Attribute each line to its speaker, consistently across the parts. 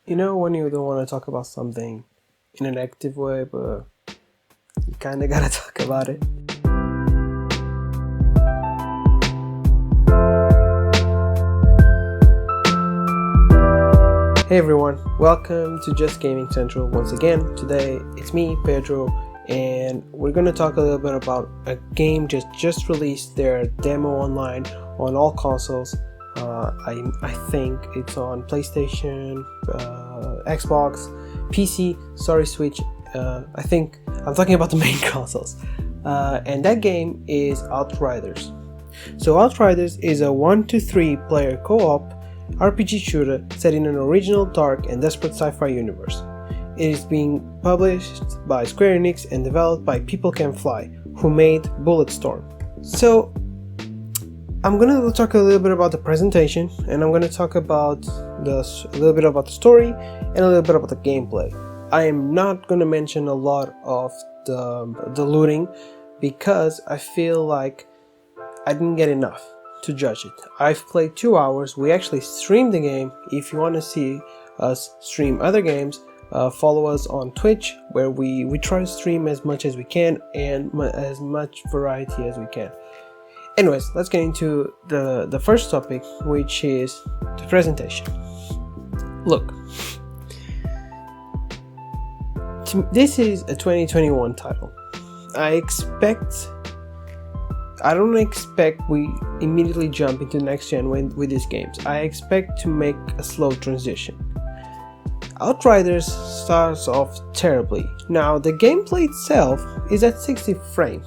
Speaker 1: You know when you don't want to talk about something in a negative way, but you kinda gotta talk about it. Hey everyone, welcome to Just Gaming Central once again. Today it's me, Pedro, and we're gonna talk a little bit about a game just released their demo online on all consoles. I think it's on PlayStation, Xbox, PC, Switch. I think I'm talking about the main consoles. And that game is Outriders. So Outriders is a 1-to-3 player co-op RPG shooter set in an original, dark, and desperate sci-fi universe. It is being published by Square Enix and developed by People Can Fly, who made Bulletstorm. So I'm gonna talk a little bit about the presentation, and I'm gonna talk about a little bit about the story and a little bit about the gameplay. I am not gonna mention a lot of the looting because I feel like I didn't get enough to judge it. I've played 2 hours. We actually streamed the game. If you want to see us stream other games, follow us on Twitch, where we try to stream as much as we can and as much variety as we can. Anyways, let's get into the first topic, which is the presentation. Look, this is a 2021 title. I don't expect we immediately jump into next gen with these games. I expect to make a slow transition. Outriders starts off terribly. Now, the gameplay itself is at 60 frames,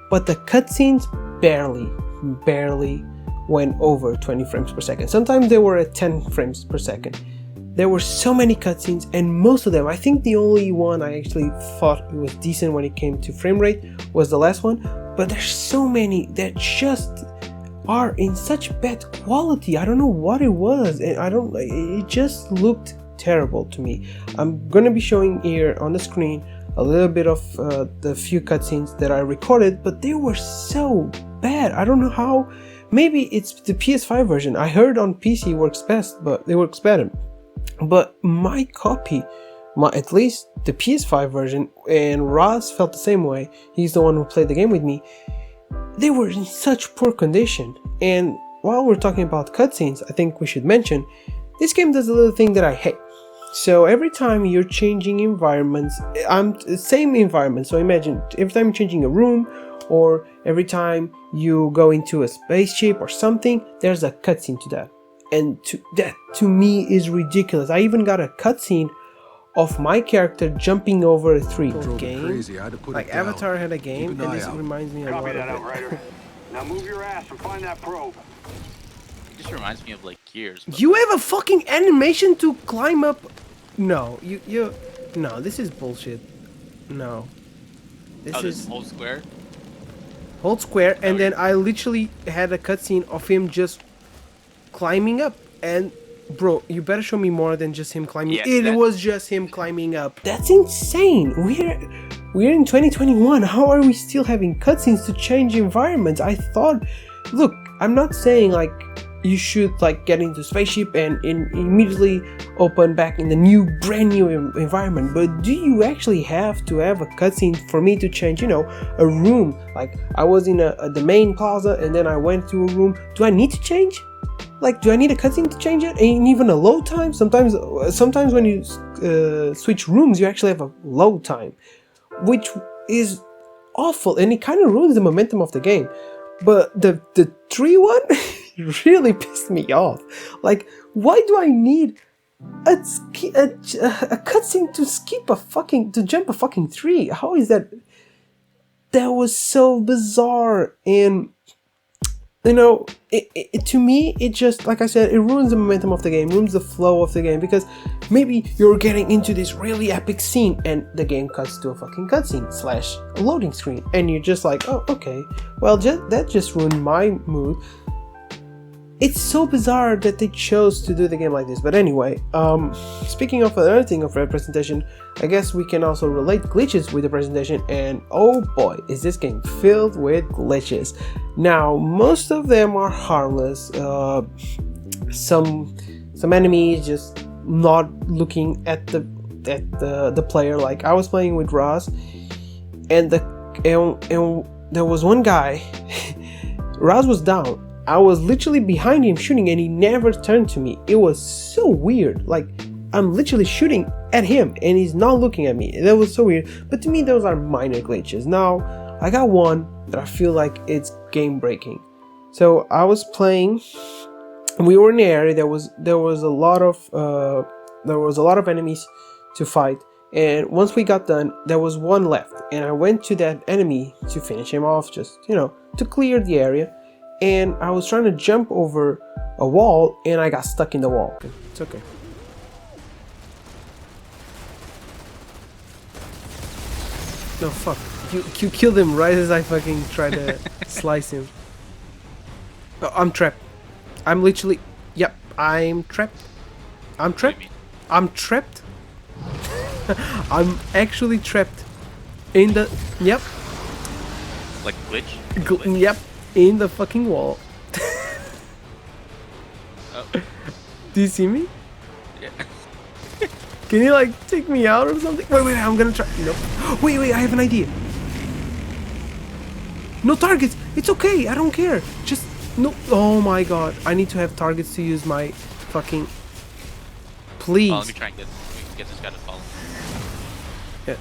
Speaker 1: but the cutscenes barely went over 20 frames per second. Sometimes they were at 10 frames per second. There were so many cutscenes, and most of them, I think the only one I actually thought it was decent when it came to frame rate was the last one, but there's so many that just are in such bad quality. I don't know what it was, and it just looked terrible to me. I'm gonna be showing here on the screen a little bit of the few cutscenes that I recorded, but they were so bad. I don't know how. Maybe it's the PS5 version. I heard on PC works best, but it works better. But my copy, at least the PS5 version, and Ross felt the same way, he's the one who played the game with me, they were in such poor condition. And while we're talking about cutscenes, I think we should mention, this game does a little thing that I hate. So every time you're changing environments, same environment, so imagine every time you're changing a room, or every time you go into a spaceship or something, there's a cutscene to that. And that to me is ridiculous. I even got a cutscene of my character jumping over a tree. Like Avatar had a game, and this reminds me a lot of it.
Speaker 2: Outrider. Now move your ass and find that probe.
Speaker 3: It just reminds me of like Gears.
Speaker 1: You have a fucking animation to climb up. No, no, this is bullshit. No, this is
Speaker 3: hold square.
Speaker 1: Hold square, and then I literally had a cutscene of him just climbing up. And bro, you better show me more than just him climbing.
Speaker 3: Yeah,
Speaker 1: it was just him climbing up. That's insane. We're in 2021. How are we still having cutscenes to change environments? I thought, look, I'm not saying like you should like get into spaceship and immediately open back in the brand new environment, but do you actually have to have a cutscene for me to change, a room? Like I was in the main plaza and then I went to a room. Do I need to change? Like, do I need a cutscene to change it? And even a load time? Sometimes when you switch rooms, you actually have a load time, which is awful, and it kind of ruins the momentum of the game. But the tree one really pissed me off. Like, why do I need a cutscene to jump a fucking tree? How is that? That was so bizarre, and to me, it just, like I said, it ruins the momentum of the game, ruins the flow of the game, because maybe you're getting into this really epic scene and the game cuts to a fucking cutscene / a loading screen, and you're just like, oh, okay, well, that just ruined my mood. It's so bizarre that they chose to do the game like this. But anyway, speaking of another thing of representation, I guess we can also relate glitches with the presentation, and oh boy, is this game filled with glitches. Now, most of them are harmless. Some enemies just not looking at the player. Like I was playing with Ross, and there was one guy. Ross was down. I was literally behind him shooting, and he never turned to me. It was so weird. Like I'm literally shooting at him, and he's not looking at me. That was so weird. But to me, those are minor glitches. Now I got one that I feel like it's game breaking. So I was playing. We were in the area. There was a lot of enemies to fight, and once we got done, there was one left, and I went to that enemy to finish him off, just to clear the area. And I was trying to jump over a wall, and I got stuck in the wall. It's okay. No, fuck. You killed him right as I fucking tried to slice him. Oh, I'm trapped. I'm literally... Yep, I'm trapped. I'm trapped. I'm trapped. I'm actually trapped. In the... Yep.
Speaker 3: Like glitch?
Speaker 1: Yep. In the fucking wall.
Speaker 3: Oh.
Speaker 1: Do you see me?
Speaker 3: Yeah.
Speaker 1: Can you like take me out or something? Wait, I'm gonna try. Nope. Wait, I have an idea. No targets. It's okay. I don't care. Just no. Oh my god. I need to have targets to use my fucking. Please.
Speaker 3: Oh, let me try and get this guy to follow.
Speaker 1: Yeah.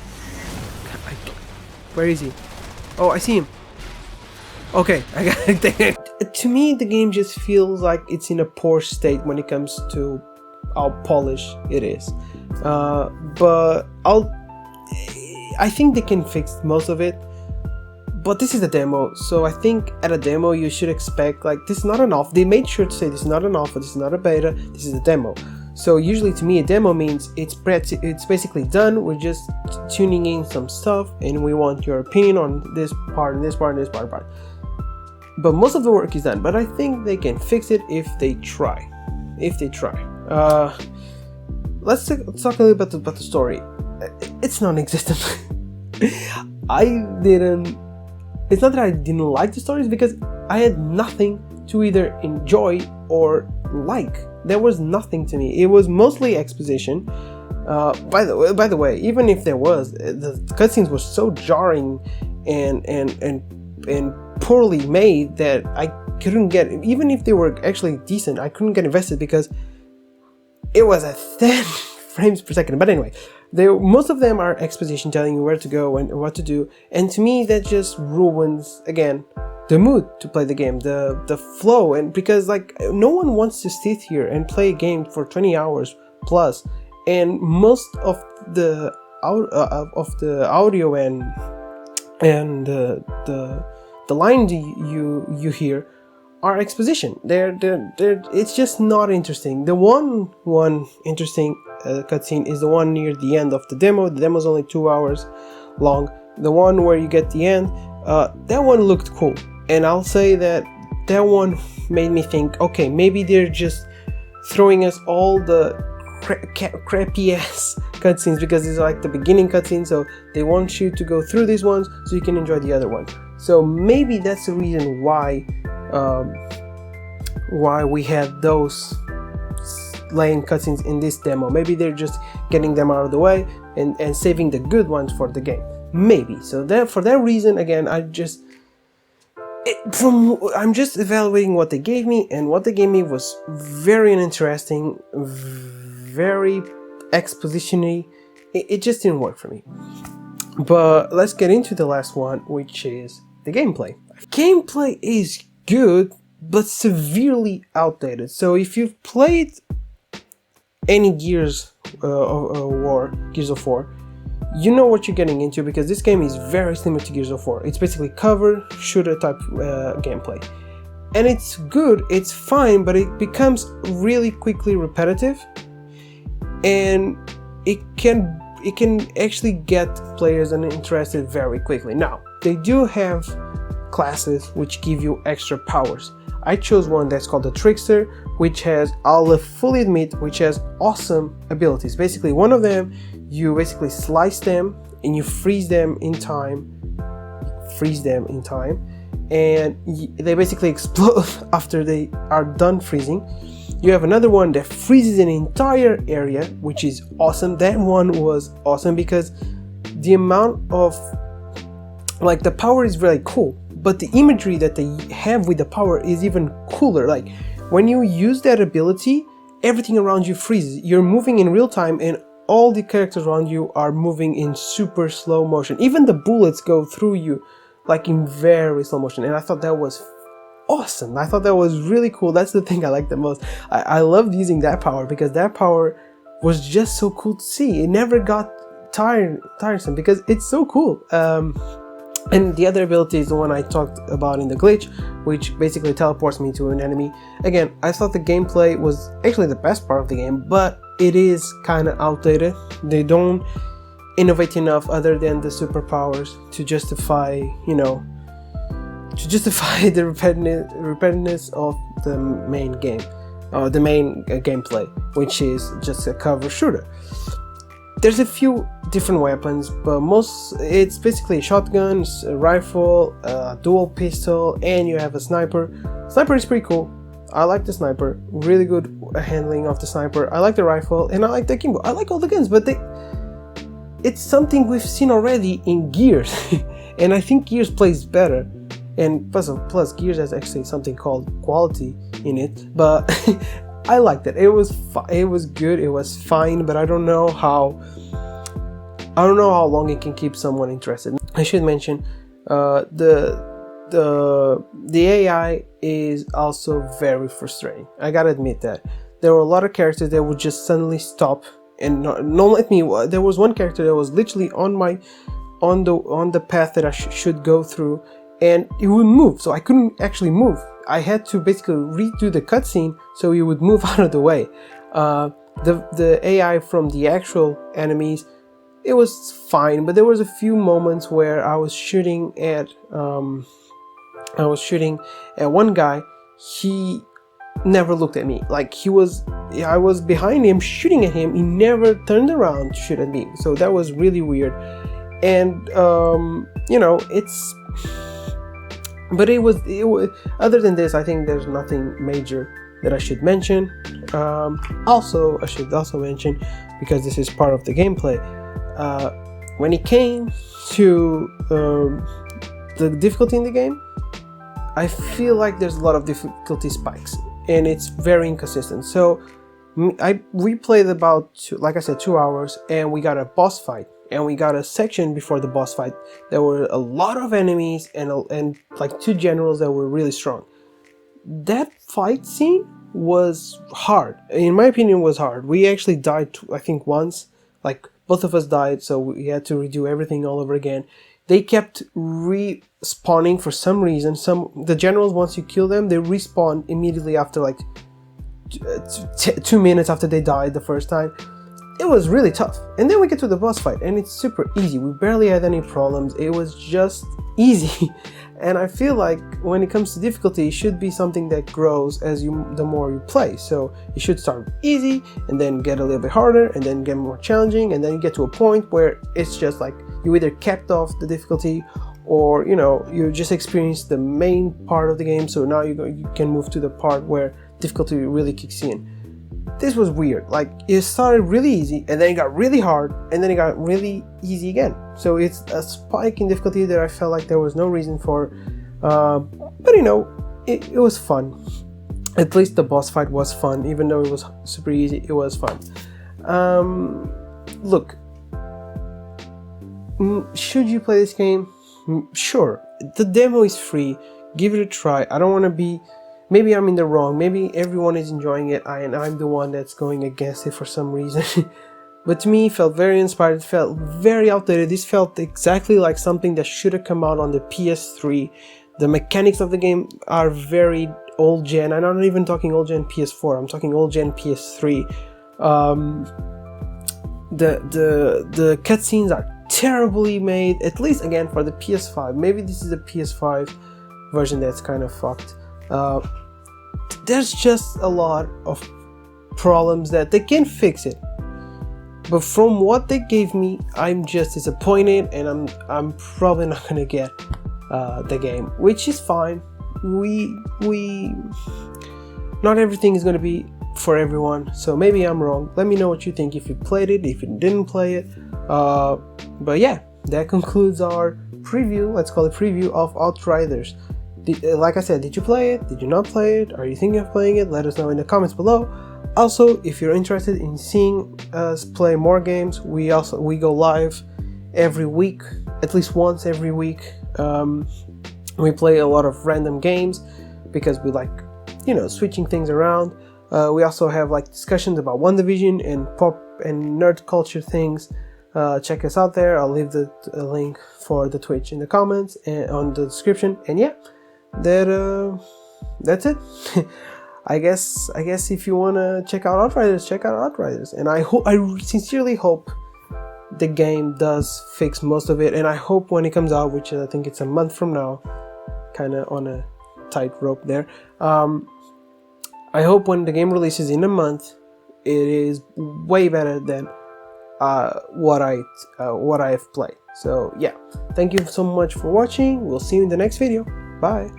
Speaker 1: Where is he? Oh, I see him. Okay, I got it. To me, the game just feels like it's in a poor state when it comes to how polished it is. But I think they can fix most of it. But this is a demo, so I think at a demo you should expect, like, this is not an alpha. They made sure to say this is not an alpha, this is not a beta, this is a demo. So usually to me a demo means it's basically done. We're just tuning in some stuff, and we want your opinion on this part and this part and this part. But most of the work is done. But I think they can fix it if they try. Let's talk a little bit about the story. It's non-existent. It's not that I didn't like the stories, because I had nothing to either enjoy or like. There was nothing to me. It was mostly exposition. By the way, even if there was, the cutscenes were so jarring and poorly made that I couldn't get. Even if they were actually decent, I couldn't get invested because it was at 10 frames per second. But anyway, most of them are exposition, telling you where to go and what to do. And to me, that just ruins again the mood to play the game, the flow. And because like no one wants to sit here and play a game for 20 hours plus, and most of the audio and the lines you hear are exposition. It's just not interesting. The one interesting cutscene is the one near the end of the demo. The demo is only 2 hours long. The one where you get the end, that one looked cool. And I'll say that one made me think, okay, maybe they're just throwing us all the crappy ass cutscenes because it's like the beginning cutscene, so they want you to go through these ones so you can enjoy the other ones. So maybe that's the reason why we had those lame cutscenes in this demo. Maybe they're just getting them out of the way and saving the good ones for the game. Maybe. So for that reason, again, I'm just evaluating what they gave me, and what they gave me was very uninteresting, very exposition-y. It just didn't work for me. But let's get into the last one, which is the gameplay. Gameplay is good, but severely outdated. So if you've played any Gears of War, you know what you're getting into, because this game is very similar to Gears of War. It's basically cover shooter type gameplay, and it's good, it's fine, but it becomes really quickly repetitive, and it can actually get players uninterested very quickly. Now, they do have classes which give you extra powers. I chose one that's called the Trickster, which has, I'll fully admit, which has awesome abilities. Basically, one of them, you basically slice them and you freeze them in time. And they basically explode after they are done freezing. You have another one that freezes an entire area, which is awesome. That one was awesome because the amount of, like, the power is really cool, but the imagery that they have with the power is even cooler. Like, when you use that ability, everything around you freezes. You're moving in real time and all the characters around you are moving in super slow motion. Even the bullets go through you like in very slow motion, and I thought that was awesome. I thought that was really cool. That's the thing I like the most. I loved using that power because that power was just so cool to see. It never got tiresome because it's so cool. And the other ability is the one I talked about in the glitch, which basically teleports me to an enemy. Again, I thought the gameplay was actually the best part of the game, but it is kind of outdated. They don't innovate enough other than the superpowers to justify, you know, the repetitiveness of the main game, or the main gameplay, which is just a cover shooter. There's a few different weapons, but it's basically shotguns, a rifle, a dual pistol, and you have a sniper. Sniper is pretty cool. I like the sniper. Really good handling of the sniper. I like the rifle, and I like the Kimbo. I like all the guns, but it's something we've seen already in Gears, and I think Gears plays better. And plus Gears has actually something called quality in it, but I liked it. It was good. It was fine, but I don't know how long it can keep someone interested. I should mention the AI is also very frustrating. I gotta admit that there were a lot of characters that would just suddenly stop and not let me. There was one character that was literally on the path that I should go through, and it would move, so I couldn't actually move. I had to basically redo the cutscene so he would move out of the way. The AI from the actual enemies, it was fine, but there was a few moments where I was shooting at one guy. He never looked at me. Like, I was behind him shooting at him. He never turned around to shoot at me. So that was really weird. And you know, but it was other than this, I think there's nothing major that I should mention. I should also mention, because this is part of the gameplay, when it came to the difficulty in the game, I feel like there's a lot of difficulty spikes and it's very inconsistent. So we played about 2 hours, and we got a boss fight, and we got a section before the boss fight. There were a lot of enemies and like 2 generals that were really strong. That fight scene was hard. In my opinion, was hard. We actually died, I think, once. Like, both of us died, so we had to redo everything all over again. They kept respawning for some reason. The generals, once you kill them, they respawn immediately after like 2 minutes after they died the first time. It was really tough. And then we get to the boss fight, and it's super easy. We barely had any problems. It was just easy. And I feel like when it comes to difficulty, it should be something that grows the more you play. So you should start easy, and then get a little bit harder, and then get more challenging, and then you get to a point where it's just like you either capped off the difficulty, or you know, you just experienced the main part of the game. So now you can move to the part where difficulty really kicks in. This was weird. Like, it started really easy, and then it got really hard, and then it got really easy again. So it's a spike in difficulty that I felt like there was no reason for. But you know, it was fun. At least the boss fight was fun, even though it was super easy. It was fun. Look, should you play this game? Sure. The demo is free. Give it a try. I don't want to be. Maybe I'm in the wrong. Maybe everyone is enjoying it, and I'm the one that's going against it for some reason. But to me, it felt very inspired. It felt very outdated. This felt exactly like something that should have come out on the PS3. The mechanics of the game are very old gen. I'm not even talking old gen PS4. I'm talking old gen PS3. The cutscenes are terribly made. At least again for the PS5. Maybe this is a PS5 version that's kind of fucked. There's just a lot of problems that they can fix it, but from what they gave me, I'm just disappointed, and I'm probably not gonna get the game, which is fine. Not everything is gonna be for everyone, so maybe I'm wrong. Let me know what you think, if you played it, if you didn't play it. But yeah, that concludes our preview, let's call it preview, of Outriders. Like I said, did you play it? Did you not play it? Are you thinking of playing it? Let us know in the comments below. Also, if you're interested in seeing us play more games, we go live every week, at least once every week. We play a lot of random games because we like, you know, switching things around. We also have like discussions about One Division and pop and nerd culture things. Check us out there. I'll leave the link for the Twitch in the comments and on the description. And yeah, that's it. I guess if you wanna check out Outriders, check out Outriders. And I sincerely hope the game does fix most of it. And I hope when it comes out, which I think it's a month from now, kind of on a tightrope there. I hope when the game releases in a month, it is way better than what I've played. So yeah, thank you so much for watching. We'll see you in the next video. Bye.